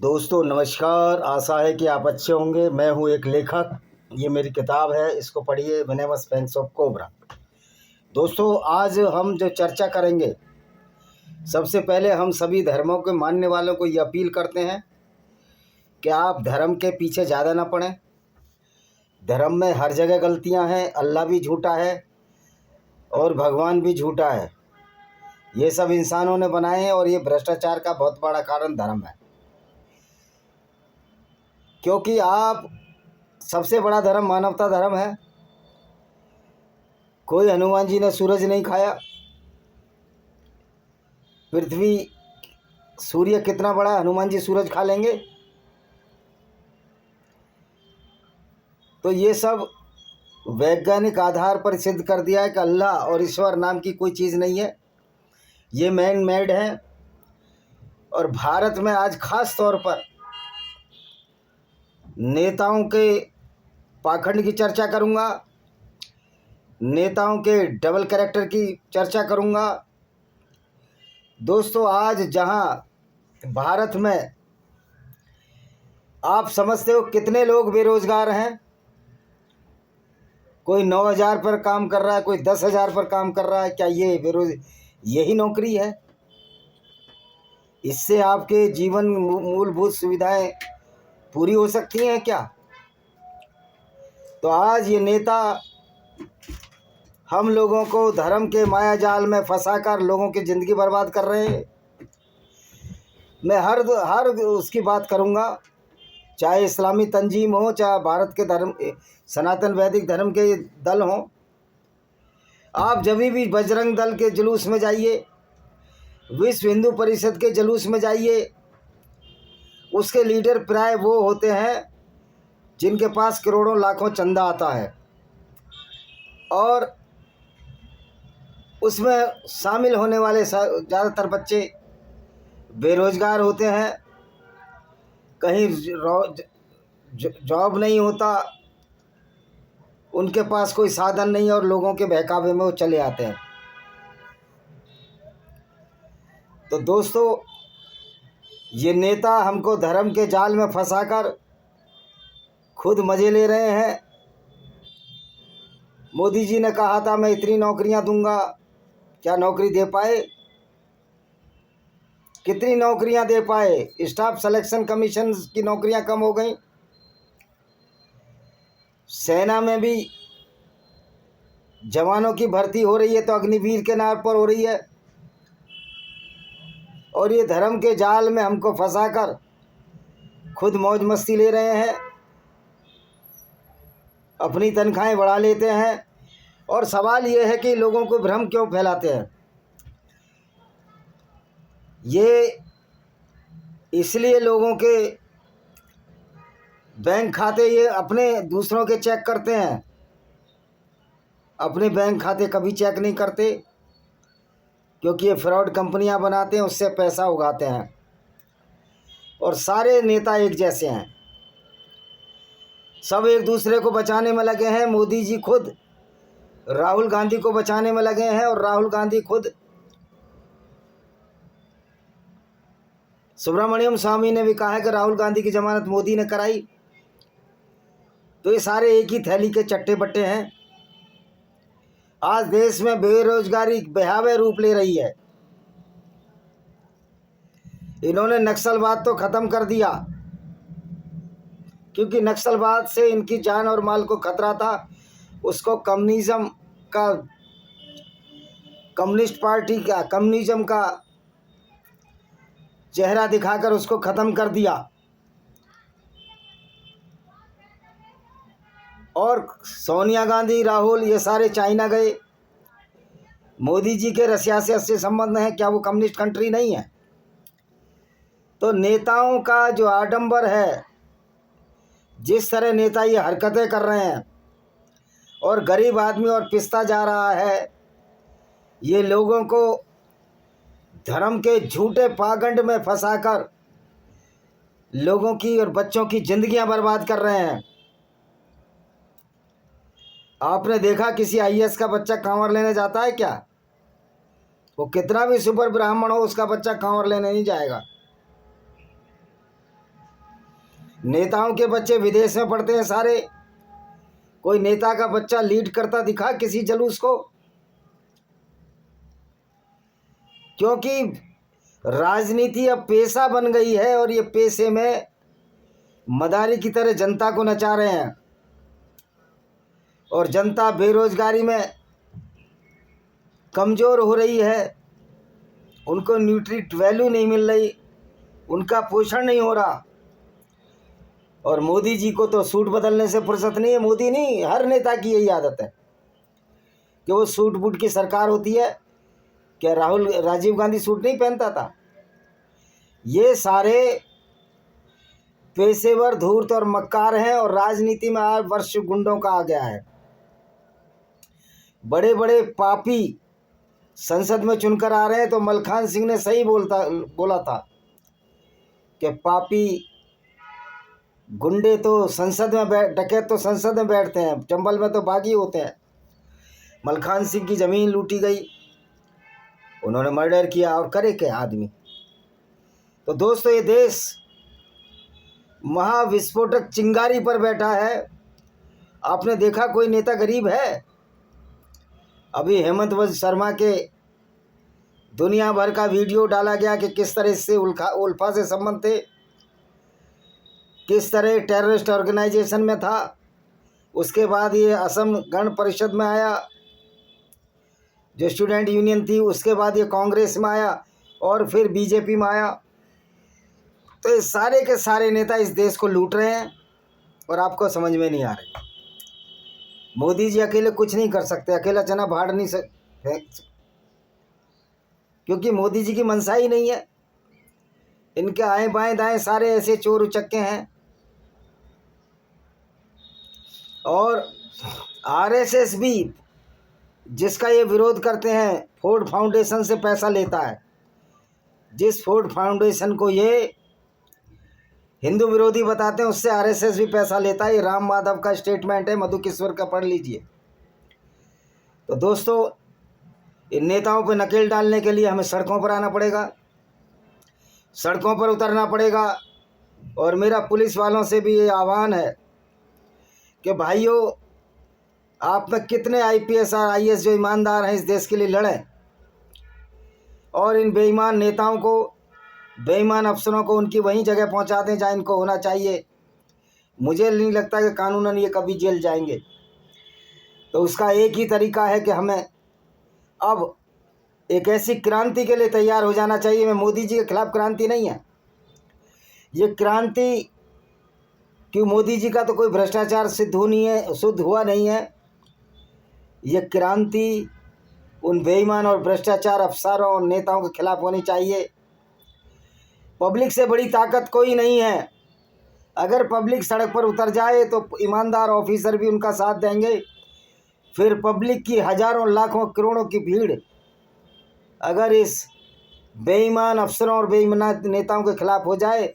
दोस्तों नमस्कार। आशा है कि आप अच्छे होंगे। मैं हूं एक लेखक। ये मेरी किताब है, इसको पढ़िए, वेनेमस फैंग्स ऑफ कोबरा। दोस्तों आज हम जो चर्चा करेंगे, सबसे पहले हम सभी धर्मों के मानने वालों को ये अपील करते हैं कि आप धर्म के पीछे ज़्यादा ना पड़ें। धर्म में हर जगह गलतियां हैं। अल्लाह भी झूठा है और भगवान भी झूठा है। ये सब इंसानों ने बनाए हैं और ये भ्रष्टाचार का बहुत बड़ा कारण धर्म है। क्योंकि आप सबसे बड़ा धर्म मानवता धर्म है। कोई हनुमान जी ने सूरज नहीं खाया। पृथ्वी सूर्य कितना बड़ा है, हनुमान जी सूरज खा लेंगे? तो ये सब वैज्ञानिक आधार पर सिद्ध कर दिया है कि अल्लाह और ईश्वर नाम की कोई चीज़ नहीं है, ये मैन मेड है। और भारत में आज खास तौर पर नेताओं के पाखंड की चर्चा करूंगा, नेताओं के डबल कैरेक्टर की चर्चा करूंगा। दोस्तों आज जहां भारत में आप समझते हो कितने लोग बेरोजगार हैं, कोई 9,000 पर काम कर रहा है, कोई 10,000 पर काम कर रहा है। क्या ये यही नौकरी है? इससे आपके जीवन मूलभूत सुविधाएं पूरी हो सकती हैं क्या? तो आज ये नेता हम लोगों को धर्म के माया जाल में फंसाकर लोगों की ज़िंदगी बर्बाद कर रहे हैं। मैं हर उसकी बात करूंगा, चाहे इस्लामी तंजीम हो, चाहे भारत के धर्म सनातन वैदिक धर्म के दल हों। आप जब भी बजरंग दल के जुलूस में जाइए, विश्व हिंदू परिषद के जुलूस में जाइए, उसके लीडर प्राय वो होते हैं जिनके पास करोड़ों लाखों चंदा आता है और उसमें शामिल होने वाले ज़्यादातर बच्चे बेरोजगार होते हैं। कहीं जॉब नहीं होता, उनके पास कोई साधन नहीं और लोगों के बहकावे में वो चले आते हैं। तो दोस्तों ये नेता हमको धर्म के जाल में फंसाकर खुद मज़े ले रहे हैं। मोदी जी ने कहा था मैं इतनी नौकरियां दूंगा, क्या नौकरी दे पाए? कितनी नौकरियां दे पाए? स्टाफ सिलेक्शन कमीशन की नौकरियां कम हो गई। सेना में भी जवानों की भर्ती हो रही है तो अग्निवीर के नाम पर हो रही है। और ये धर्म के जाल में हमको फंसाकर खुद मौज मस्ती ले रहे हैं, अपनी तनख्वाहें बढ़ा लेते हैं। और सवाल ये है कि लोगों को भ्रम क्यों फैलाते हैं? ये इसलिए लोगों के बैंक खाते ये अपने दूसरों के चेक करते हैं, अपने बैंक खाते कभी चेक नहीं करते, क्योंकि ये फ्रॉड कंपनियां बनाते हैं, उससे पैसा उगाते हैं। और सारे नेता एक जैसे हैं, सब एक दूसरे को बचाने में लगे हैं। मोदी जी खुद राहुल गांधी को बचाने में लगे हैं और राहुल गांधी खुद सुब्रमण्यम स्वामी ने भी कहा है कि राहुल गांधी की जमानत मोदी ने कराई। तो ये सारे एक ही थैली के चट्टे बट्टे हैं। आज देश में बेरोजगारी भयावह रूप ले रही है। इन्होंने नक्सलवाद तो खत्म कर दिया, क्योंकि नक्सलवाद से इनकी जान और माल को खतरा था। उसको कम्युनिज्म का चेहरा दिखाकर उसको खत्म कर दिया। और सोनिया गांधी, राहुल, ये सारे चाइना गए। मोदी जी के रसिया से अच्छे संबंध हैं, क्या वो कम्युनिस्ट कंट्री नहीं है? तो नेताओं का जो आडंबर है, जिस तरह नेता ये हरकतें कर रहे हैं और गरीब आदमी और पिसता जा रहा है, ये लोगों को धर्म के झूठे पाखंड में फंसाकर लोगों की और बच्चों की जिंदगियां बर्बाद कर रहे हैं। आपने देखा किसी आईएएस का बच्चा कांवर लेने जाता है क्या? वो कितना भी सुपर ब्राह्मण हो, उसका बच्चा कांवर लेने नहीं जाएगा। नेताओं के बच्चे विदेश में पढ़ते हैं सारे। कोई नेता का बच्चा लीड करता दिखा किसी जुलूस को? क्योंकि राजनीति अब पेशा बन गई है और ये पेशे में मदारी की तरह जनता को नचा रहे हैं और जनता बेरोजगारी में कमज़ोर हो रही है, उनको न्यूट्रिट वैल्यू नहीं मिल रही, उनका पोषण नहीं हो रहा। और मोदी जी को तो सूट बदलने से फुर्सत नहीं है। मोदी नहीं, हर नेता की यही आदत है कि वो सूट बूट की सरकार होती है। क्या राजीव गांधी सूट नहीं पहनता था? ये सारे पेशेवर धूर्त और मक्कार हैं और राजनीति में आज वर्ष गुंडों का आ गया है। बड़े बड़े पापी संसद में चुनकर आ रहे हैं। तो मलखान सिंह ने सही बोला था कि पापी गुंडे तो संसद में डकैत तो संसद में बैठते हैं, चंबल में तो बागी होते हैं। मलखान सिंह की ज़मीन लूटी गई, उन्होंने मर्डर किया, और करे क्या आदमी। तो दोस्तों, ये देश महाविस्फोटक चिंगारी पर बैठा है। आपने देखा कोई नेता गरीब है? अभी हेमंत शर्मा के दुनिया भर का वीडियो डाला गया कि किस तरह से उल्फा से संबंध थे, किस तरह टेररिस्ट ऑर्गेनाइजेशन में था। उसके बाद ये असम गण परिषद में आया, जो स्टूडेंट यूनियन थी। उसके बाद ये कांग्रेस में आया और फिर बीजेपी में आया। तो ये सारे के सारे नेता इस देश को लूट रहे हैं और आपको समझ में नहीं आ रही। मोदी जी अकेले कुछ नहीं कर सकते, अकेला चना भाड़ नहीं सकते, क्योंकि मोदी जी की मनसा ही नहीं है। इनके आए बाएं दाएं सारे ऐसे चोर उचक्के हैं। और आरएसएस भी, जिसका ये विरोध करते हैं, फोर्ड फाउंडेशन से पैसा लेता है। जिस फोर्ड फाउंडेशन को ये हिंदू विरोधी बताते हैं, उससे आरएसएस भी पैसा लेता है। ये राम माधव का स्टेटमेंट है, मधु किश्वर का, पढ़ लीजिए। तो दोस्तों, इन नेताओं पर नकेल डालने के लिए हमें सड़कों पर आना पड़ेगा, सड़कों पर उतरना पड़ेगा। और मेरा पुलिस वालों से भी ये आह्वान है कि भाइयों, आप में कितने आईपीएस और आईएएस जो ईमानदार हैं इस देश के लिए लड़ें और इन बेईमान नेताओं को, बेईमान अफसरों को उनकी वहीं जगह पहुंचा दें जहाँ इनको होना चाहिए। मुझे नहीं लगता कि कानूनन ये कभी जेल जाएंगे। तो उसका एक ही तरीका है कि हमें अब एक ऐसी क्रांति के लिए तैयार हो जाना चाहिए। मैं मोदी जी के खिलाफ क्रांति नहीं है, ये क्रांति क्यों, मोदी जी का तो कोई भ्रष्टाचार शुद्ध हुआ नहीं है। ये क्रांति उन बेईमान और भ्रष्टाचार अफसरों और नेताओं के खिलाफ होनी चाहिए। पब्लिक से बड़ी ताकत कोई नहीं है। अगर पब्लिक सड़क पर उतर जाए तो ईमानदार ऑफिसर भी उनका साथ देंगे। फिर पब्लिक की हजारों लाखों करोड़ों की भीड़ अगर इस बेईमान अफसरों और बेईमान नेताओं के खिलाफ हो जाए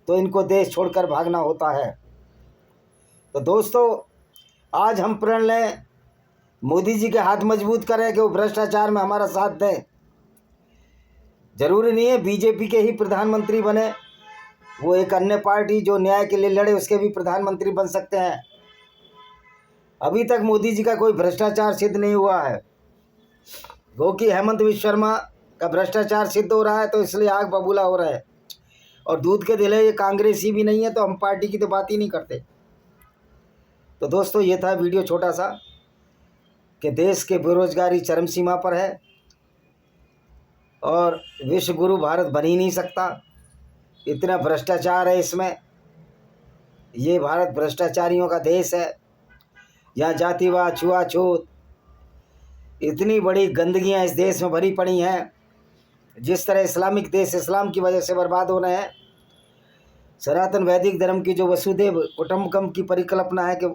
तो इनको देश छोड़कर भागना होता है। तो दोस्तों, आज हम प्रण लें, मोदी जी के हाथ मजबूत करें कि वो भ्रष्टाचार में हमारा साथ दें। जरूरी नहीं है बीजेपी के ही प्रधानमंत्री बने, वो एक अन्य पार्टी जो न्याय के लिए लड़े उसके भी प्रधानमंत्री बन सकते हैं। अभी तक मोदी जी का कोई भ्रष्टाचार सिद्ध नहीं हुआ है। वो कि हेमंत विश्व शर्मा का भ्रष्टाचार सिद्ध हो रहा है तो इसलिए आग बबूला हो रहा है। और दूध के दिले ये कांग्रेसी भी नहीं है, तो हम पार्टी की तो बात ही नहीं करते। तो दोस्तों, ये था वीडियो छोटा सा कि देश के बेरोजगारी चरम सीमा पर है और विश्व गुरु भारत बन ही नहीं सकता, इतना भ्रष्टाचार है इसमें। ये भारत भ्रष्टाचारियों का देश है। यहाँ जातिवाद, छुआछूत, इतनी बड़ी गंदगियाँ इस देश में भरी पड़ी हैं। जिस तरह इस्लामिक देश इस्लाम की वजह से बर्बाद हो रहे हैं। सनातन वैदिक धर्म की जो वसुधैव कुटुंबकम की परिकल्पना है कि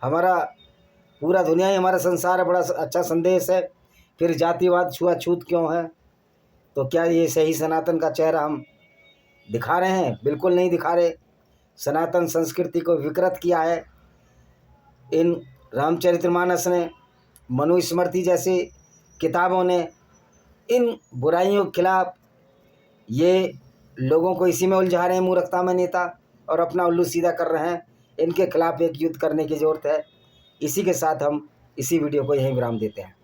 हमारा पूरा दुनिया ही हमारा संसार है, बड़ा अच्छा संदेश है। फिर जातिवाद, छुआछूत क्यों है? तो क्या ये सही सनातन का चेहरा हम दिखा रहे हैं? बिल्कुल नहीं दिखा रहे। सनातन संस्कृति को विकृत किया है इन रामचरितमानस ने, मनुस्मृति जैसी किताबों ने। इन बुराइयों के खिलाफ ये लोगों को इसी में उलझा रहे हैं, मूर्खता में नेता। और अपना उल्लू सीधा कर रहे हैं। इनके खिलाफ एक युद्ध करने की ज़रूरत है। इसी के साथ हम इसी वीडियो को यहीं विराम देते हैं।